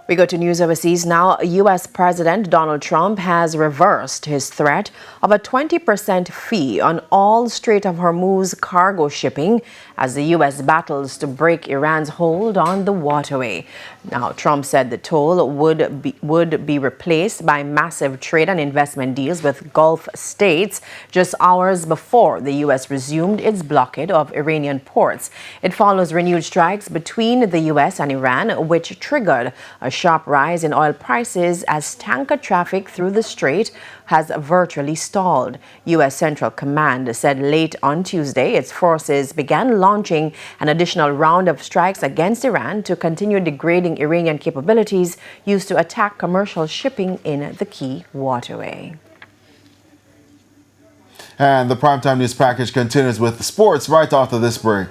We go to news overseas now. U.S. President Donald Trump has reversed his threat of a 20% fee on all Strait of Hormuz cargo shipping as the U.S. battles to break Iran's hold on the waterway. Now, Trump said the toll would be replaced by massive trade and investment deals with Gulf states just hours before the U.S. resumed its blockade of Iranian ports. It follows renewed strikes between the U.S. and Iran, which triggered a sharp rise in oil prices as tanker traffic through the strait has virtually stalled. U.S. Central Command said late on Tuesday its forces began launching an additional round of strikes against Iran to continue degrading Iranian capabilities used to attack commercial shipping in the key waterway. And the primetime news package continues with sports right after this break.